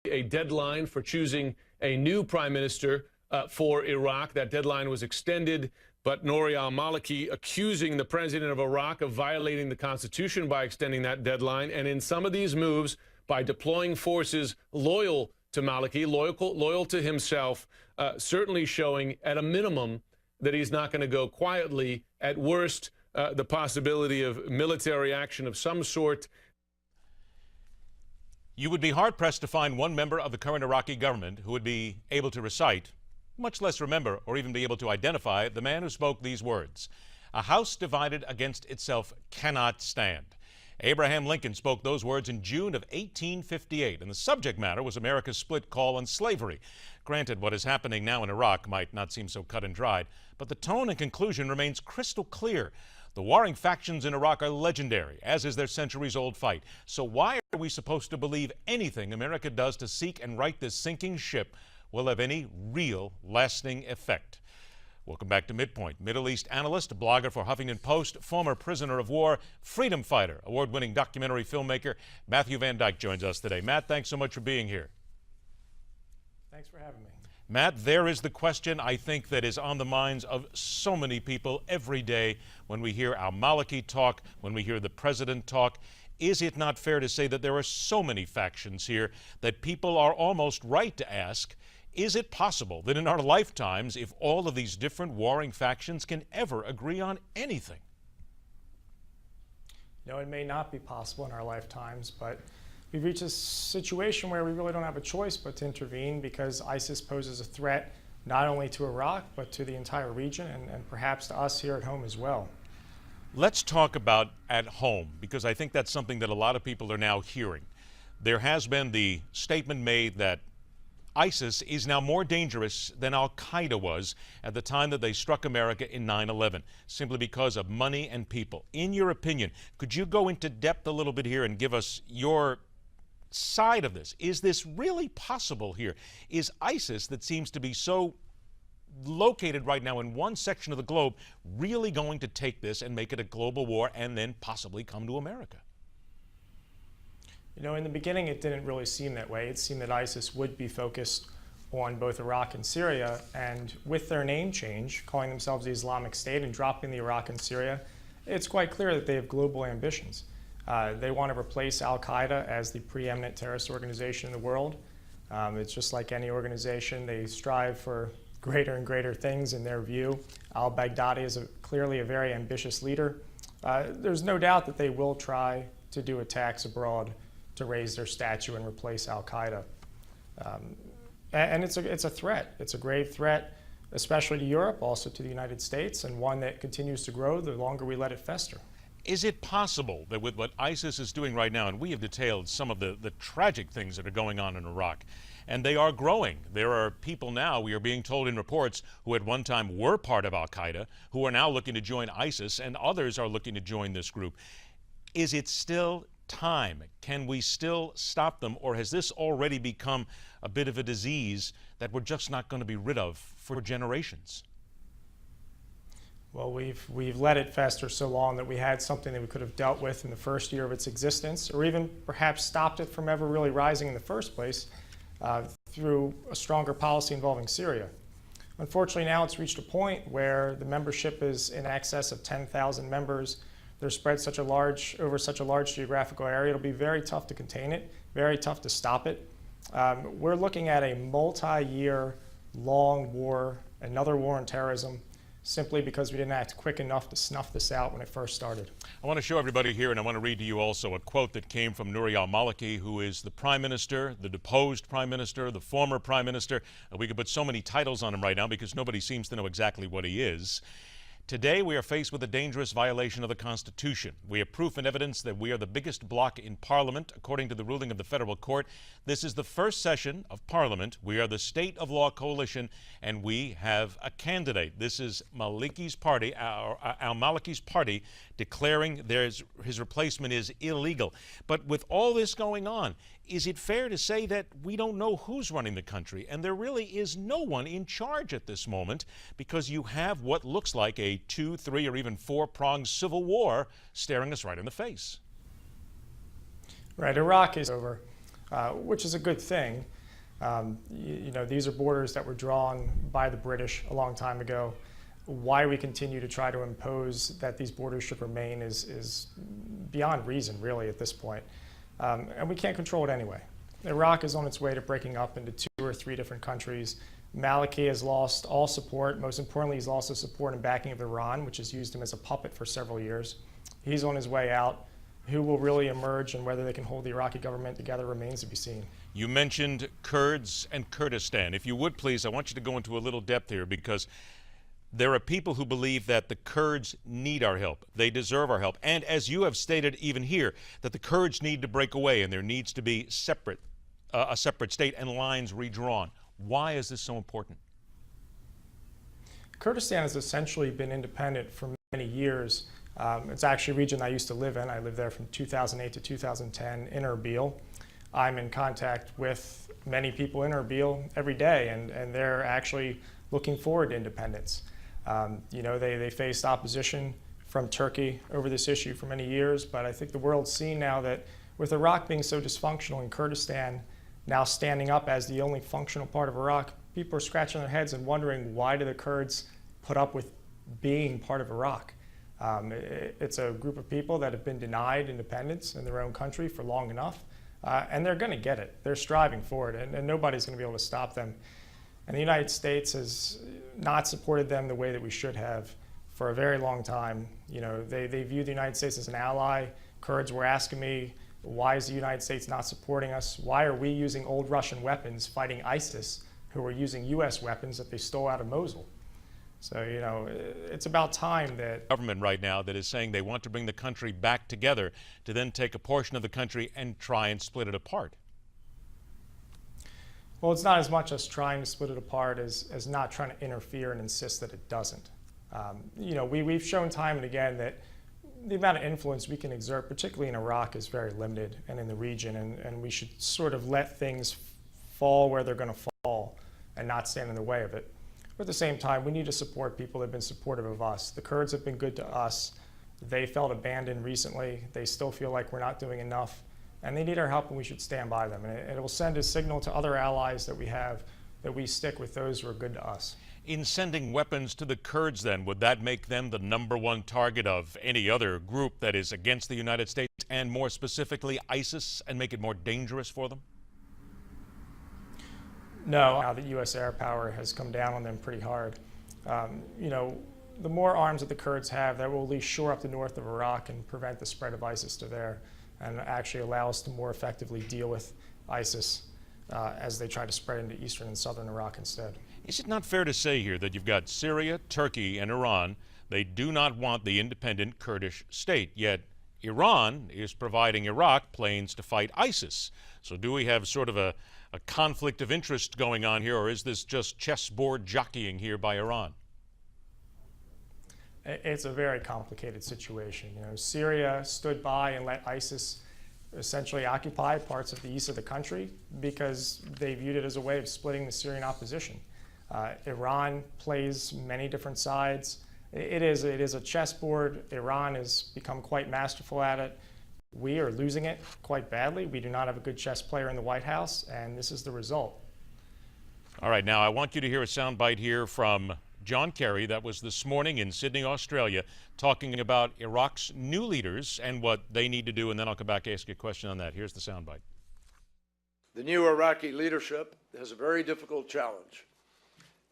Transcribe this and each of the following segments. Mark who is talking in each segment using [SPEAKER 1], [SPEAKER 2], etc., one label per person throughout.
[SPEAKER 1] a deadline for choosing a new prime minister for Iraq. That deadline was extended, but Nouri al-Maliki accusing the president of Iraq of violating the Constitution by extending that deadline, and in some of these moves, by deploying forces loyal to Maliki, loyal to himself, certainly showing at a minimum that he's not going to go quietly. At worst, the possibility of military action of some sort.
[SPEAKER 2] You would be hard-pressed to find one member of the current Iraqi government who would be able to recite, much less remember or even be able to identify, the man who spoke these words: "A house divided against itself cannot stand." Abraham Lincoln spoke those words in June of 1858, and the subject matter was America's split call on slavery. Granted, what is happening now in Iraq might not seem so cut and dried, but the tone and conclusion remains crystal clear. The warring factions in Iraq are legendary, as is their centuries-old fight. So why are we supposed to believe anything America does to seek and right this sinking ship will have any real, lasting effect? Welcome back to MidPoint. Middle East analyst, blogger for Huffington Post, former prisoner of war, freedom fighter, award-winning documentary filmmaker, Matthew Van Dyke joins us today. Matt, thanks so much for being here.
[SPEAKER 3] Thanks for having me.
[SPEAKER 2] Matt, there is the question I think that is on the minds of so many people every day when we hear al-Maliki talk, when we hear the president talk. Is it not fair to say that there are so many factions here that people are almost right to ask, is it possible that in our lifetimes, if all of these different warring factions can ever agree on anything?
[SPEAKER 3] No, it may not be possible in our lifetimes, but we've reached a situation where we really don't have a choice but to intervene, because ISIS poses a threat not only to Iraq, but to the entire region and perhaps to us here at home as well.
[SPEAKER 2] Let's talk about at home, because I think that's something that a lot of people are now hearing. There has been the statement made that ISIS is now more dangerous than al-Qaeda was at the time that they struck America in 9/11, simply because of money and people. In your opinion, could you go into depth a little bit here and give us your side of this? Is this really possible here? Is ISIS, that seems to be so located right now in one section of the globe, really going to take this and make it a global war and then possibly come to America?
[SPEAKER 3] You know, in the beginning, it didn't really seem that way. It seemed that ISIS would be focused on both Iraq and Syria, and with their name change, calling themselves the Islamic State and dropping the Iraq and Syria, it's quite clear that they have global ambitions. They want to replace al-Qaeda as the preeminent terrorist organization in the world. It's just like any organization. They strive for greater and greater things in their view. Al-Baghdadi is clearly a very ambitious leader. There's no doubt that they will try to do attacks abroad to raise their stature and replace al-Qaeda. And it's a threat. It's a grave threat, especially to Europe, also to the United States, and one that continues to grow the longer we let it fester.
[SPEAKER 2] Is it possible that with what ISIS is doing right now, and we have detailed some of the tragic things that are going on in Iraq, and they are growing. There are people now, we are being told in reports, who at one time were part of al-Qaeda, who are now looking to join ISIS, and others are looking to join this group. Is it still time? Can we still stop them, or has this already become a bit of a disease that we're just not going to be rid of for generations?
[SPEAKER 3] Well, we've let it fester so long that we had something that we could have dealt with in the first year of its existence, or even perhaps stopped it from ever really rising in the first place through a stronger policy involving Syria. Unfortunately, now it's reached a point where the membership is in excess of 10,000 members. They're spread over such a large geographical area. It'll be very tough to contain it, very tough to stop it. We're looking at a multi-year long war, another war on terrorism, simply because we didn't act quick enough to snuff this out when it first started.
[SPEAKER 2] I want to show everybody here, and I want to read to you also a quote that came from Nouri al-Maliki, who is the prime minister, the deposed prime minister, the former prime minister. We could put so many titles on him right now because nobody seems to know exactly what he is. Today, we are faced with a dangerous violation of the Constitution. We have proof and evidence that we are the biggest bloc in Parliament, according to the ruling of the federal court. This is the first session of Parliament. We are the State of Law Coalition, and we have a candidate. This is Maliki's party, al-Maliki's party, declaring his replacement is illegal. But with all this going on, is it fair to say that we don't know who's running the country, and there really is no one in charge at this moment, because you have what looks like a 2, 3, or even 4-pronged civil war staring us right in the face?
[SPEAKER 3] Right, Iraq is over. which is a good thing. You know, these are borders that were drawn by the British a long time ago. Why we continue to try to impose that these borders should remain is beyond reason, really, at this point. And we can't control it anyway. Iraq is on its way to breaking up into 2 or 3 different countries. Maliki has lost all support. Most importantly, he's lost the support and backing of Iran, which has used him as a puppet for several years. He's on his way out. Who will really emerge and whether they can hold the Iraqi government together remains to be seen.
[SPEAKER 2] You mentioned Kurds and Kurdistan. If you would, please, I want you to go into a little depth here, because there are people who believe that the Kurds need our help. They deserve our help. And as you have stated even here, that the Kurds need to break away and there needs to be a separate state and lines redrawn. Why is this so important?
[SPEAKER 3] Kurdistan has essentially been independent for many years. It's actually a region I used to live in. I lived there from 2008 to 2010 in Erbil. I'm in contact with many people in Erbil every day, and they're actually looking forward to independence. You know, they faced opposition from Turkey over this issue for many years, but I think the world's seen now that with Iraq being so dysfunctional and Kurdistan now standing up as the only functional part of Iraq, people are scratching their heads and wondering, why do the Kurds put up with being part of Iraq? It's a group of people that have been denied independence in their own country for long enough, and they're going to get it. They're striving for it, and nobody's going to be able to stop them. And the United States has not supported them the way that we should have for a very long time. You know, they view the United States as an ally. Kurds were asking me, why is the United States not supporting us? Why are we using old Russian weapons fighting ISIS, who are using US weapons that they stole out of Mosul? So, you know, it's about time that
[SPEAKER 2] Government right now that is saying they want to bring the country back together to then take a portion of the country and try and split it apart.
[SPEAKER 3] Well, it's not as much us trying to split it apart as not trying to interfere and insist that it doesn't. You know, we've shown time and again that the amount of influence we can exert, particularly in Iraq, is very limited and in the region, and we should sort of let things fall where they're going to fall and not stand in the way of it. But at the same time, we need to support people that have been supportive of us. The Kurds have been good to us. They felt abandoned recently. They still feel like we're not doing enough, and they need our help, and we should stand by them. And it will send a signal to other allies that we have that we stick with those who are good to us.
[SPEAKER 2] In sending weapons to the Kurds, then, would that make them the #1 target of any other group that is against the United States, and more specifically ISIS, and make it more dangerous for them?
[SPEAKER 3] No, now that U.S. air power has come down on them pretty hard. You know, the more arms that the Kurds have, that will at least shore up the north of Iraq and prevent the spread of ISIS to there, and actually allow us to more effectively deal with ISIS as they try to spread into eastern and southern Iraq instead.
[SPEAKER 2] Is it not fair to say here that you've got Syria, Turkey, and Iran? They do not want the independent Kurdish state, yet Iran is providing Iraq planes to fight ISIS. So do we have sort of a conflict of interest going on here, or is this just chessboard jockeying here by Iran?
[SPEAKER 3] It's a very complicated situation. You know, Syria stood by and let ISIS essentially occupy parts of the east of the country because they viewed it as a way of splitting the Syrian opposition. Iran plays many different sides. It is a chessboard. Iran has become quite masterful at it. We are losing it quite badly. We do not have a good chess player in the White House, and this is the result.
[SPEAKER 2] All right, now I want you to hear a soundbite here from John Kerry. That was this morning in Sydney, Australia, talking about Iraq's new leaders and what they need to do, and then I'll come back and ask you a question on that. Here's the soundbite.
[SPEAKER 4] The new Iraqi leadership has a very difficult challenge.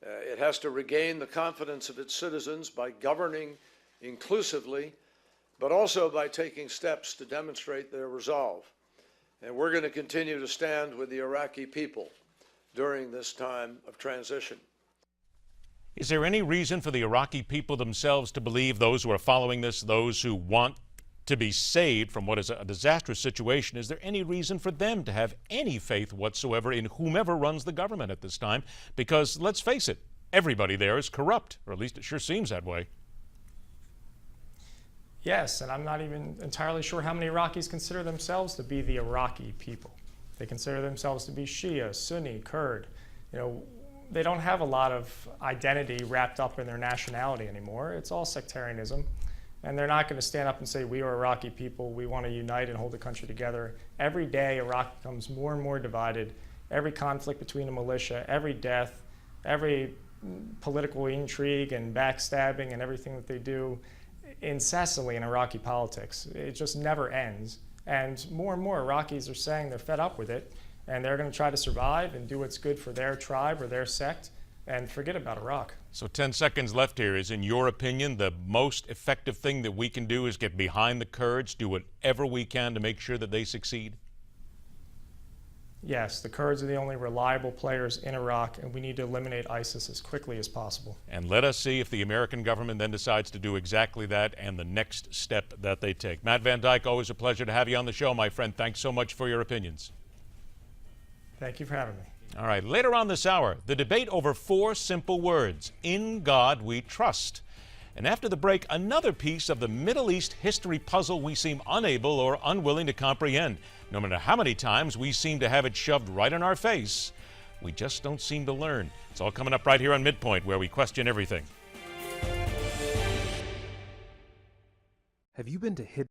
[SPEAKER 4] It has to regain the confidence of its citizens by governing inclusively, but also by taking steps to demonstrate their resolve. And we're going to continue to stand with the Iraqi people during this time of transition.
[SPEAKER 2] Is there any reason for the Iraqi people themselves to believe, those who are following this, those who want to be saved from what is a disastrous situation, is there any reason for them to have any faith whatsoever in whomever runs the government at this time? Because let's face it, everybody there is corrupt, or at least it sure seems that way.
[SPEAKER 3] Yes, and I'm not even entirely sure how many Iraqis consider themselves to be the Iraqi people. They consider themselves to be Shia, Sunni, Kurd. You know, they don't have a lot of identity wrapped up in their nationality anymore. It's all sectarianism. And they're not going to stand up and say, we are Iraqi people, we want to unite and hold the country together. Every day, Iraq becomes more and more divided. Every conflict between the militia, every death, every political intrigue and backstabbing and everything that they do incessantly in Iraqi politics. It just never ends. And more Iraqis are saying they're fed up with it, and they're going to try to survive and do what's good for their tribe or their sect and forget about Iraq.
[SPEAKER 2] So 10 seconds left here. Is, in your opinion, the most effective thing that we can do is get behind the Kurds, do whatever we can to make sure that they succeed?
[SPEAKER 3] Yes, the Kurds are the only reliable players in Iraq, and we need to eliminate ISIS as quickly as possible.
[SPEAKER 2] And let us see if the American government then decides to do exactly that and the next step that they take. Matt Van Dyke, always a pleasure to have you on the show, my friend. Thanks so much for your opinions.
[SPEAKER 3] Thank you for having me.
[SPEAKER 2] All right, later on this hour, the debate over 4 simple words: in God we trust. And after the break, another piece of the Middle East history puzzle we seem unable or unwilling to comprehend. No matter how many times we seem to have it shoved right in our face, we just don't seem to learn. It's all coming up right here on MidPoint, where we question everything.
[SPEAKER 5] Have you been to hidden